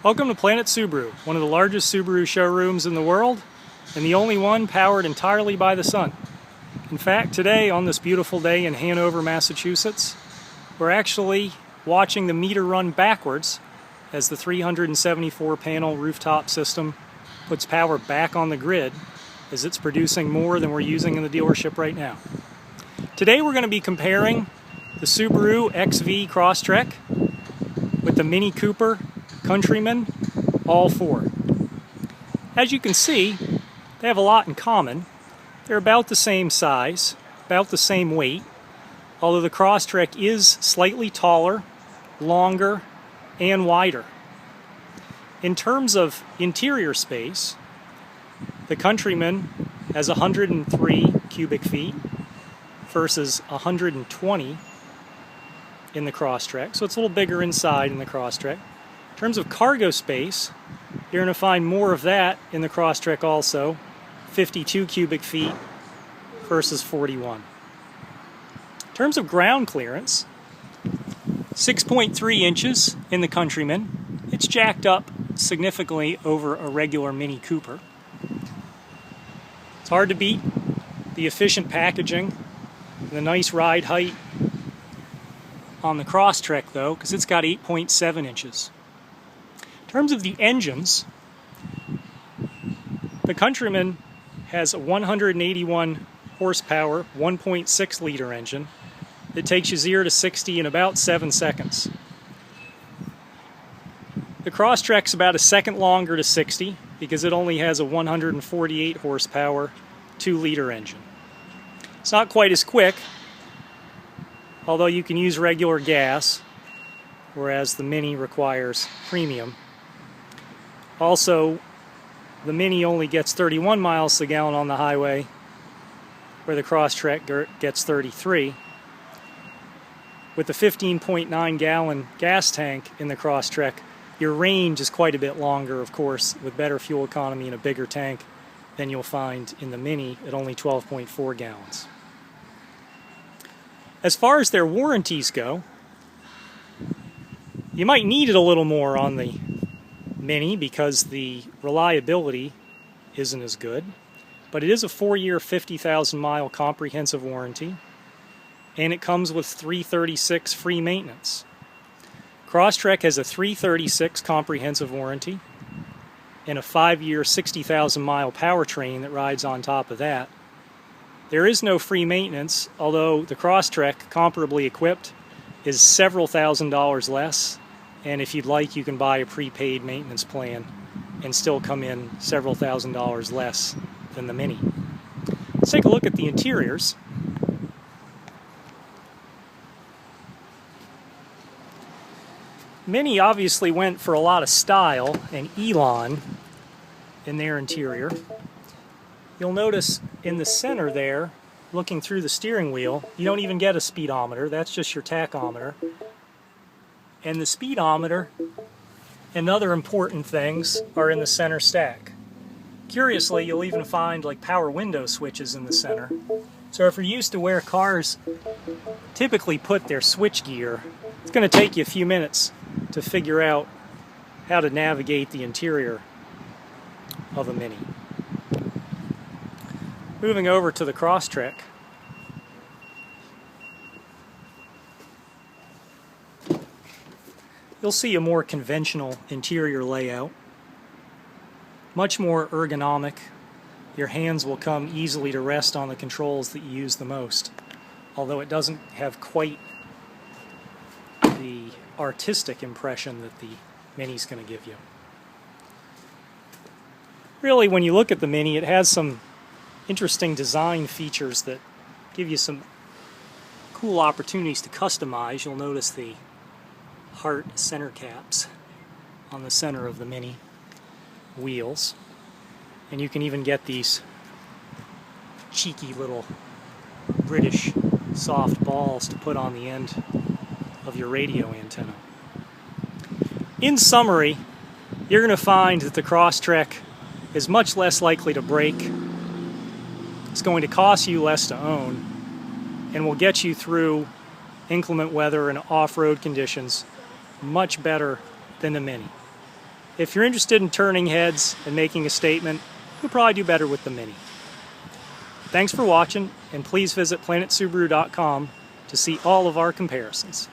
Welcome to Planet Subaru, one of the largest Subaru showrooms in the world, and the only one powered entirely by the sun. In fact, today, on this beautiful day in Hanover, Massachusetts, we're actually watching the meter run backwards as the 374-panel rooftop system puts power back on the grid as it's producing more than we're using in the dealership right now. Today we're going to be comparing the Subaru XV Crosstrek with the Mini Cooper Countryman ALL4. As you can see, they have a lot in common. They're about the same size, about the same weight, although the Crosstrek is slightly taller, longer, and wider. In terms of interior space, the Countryman has 103 cubic feet versus 120 in the Crosstrek, so it's a little bigger inside in the Crosstrek. In terms of cargo space, you're going to find more of that in the Crosstrek also, 52 cubic feet versus 41. In terms of ground clearance, 6.3 inches in the Countryman. It's jacked up significantly over a regular Mini Cooper. It's hard to beat the efficient packaging and the nice ride height on the Crosstrek though, because it's got 8.7 inches. In terms of the engines, the Countryman has a 181 horsepower, 1.6 liter engine that takes you 0 to 60 in about 7 seconds. The Crosstrek's about a second longer to 60 because it only has a 148 horsepower, 2 liter engine. It's not quite as quick, although you can use regular gas, whereas the Mini requires premium. Also, the Mini only gets 31 miles a gallon on the highway, where the Crosstrek gets 33. With the 15.9 gallon gas tank in the Crosstrek, your range is quite a bit longer, of course, with better fuel economy and a bigger tank than you'll find in the Mini at only 12.4 gallons. As far as their warranties go, you might need it a little more on the Mini because the reliability isn't as good, but it is a 4-year, 50,000 mile comprehensive warranty, and it comes with 336 free maintenance. Crosstrek has a 336 comprehensive warranty and a 5-year, 60,000 mile powertrain that rides on top of that. There is no free maintenance, although the Crosstrek, comparably equipped, is several $1,000s less, and if you'd like, you can buy a prepaid maintenance plan and still come in several $1,000s less than the Mini. Let's take a look at the interiors. Mini obviously went for a lot of style and elan in their interior. You'll notice in the center there, looking through the steering wheel, you don't even get a speedometer. That's just your tachometer. And the speedometer and other important things are in the center stack. Curiously, you'll even find like power window switches in the center. So if you're used to where cars typically put their switch gear, it's going to take you a few minutes to figure out how to navigate the interior of a Mini. Moving over to the Crosstrek. You'll see a more conventional interior layout, much more ergonomic. Your hands will come easily to rest on the controls that you use the most, although it doesn't have quite the artistic impression that the Mini's going to give you. Really, when you look at the Mini, it has some interesting design features that give you some cool opportunities to customize. You'll notice the heart center caps on the center of the Mini wheels, and you can even get these cheeky little British soft balls to put on the end of your radio antenna. In summary, you're going to find that the Crosstrek is much less likely to break. It's going to cost you less to own and will get you through inclement weather and off-road conditions much better than the Mini. if you're interested in turning heads and making a statement, you'll probably do better with the Mini. Thanks for watching, and please visit planetsubaru.com to see all of our comparisons.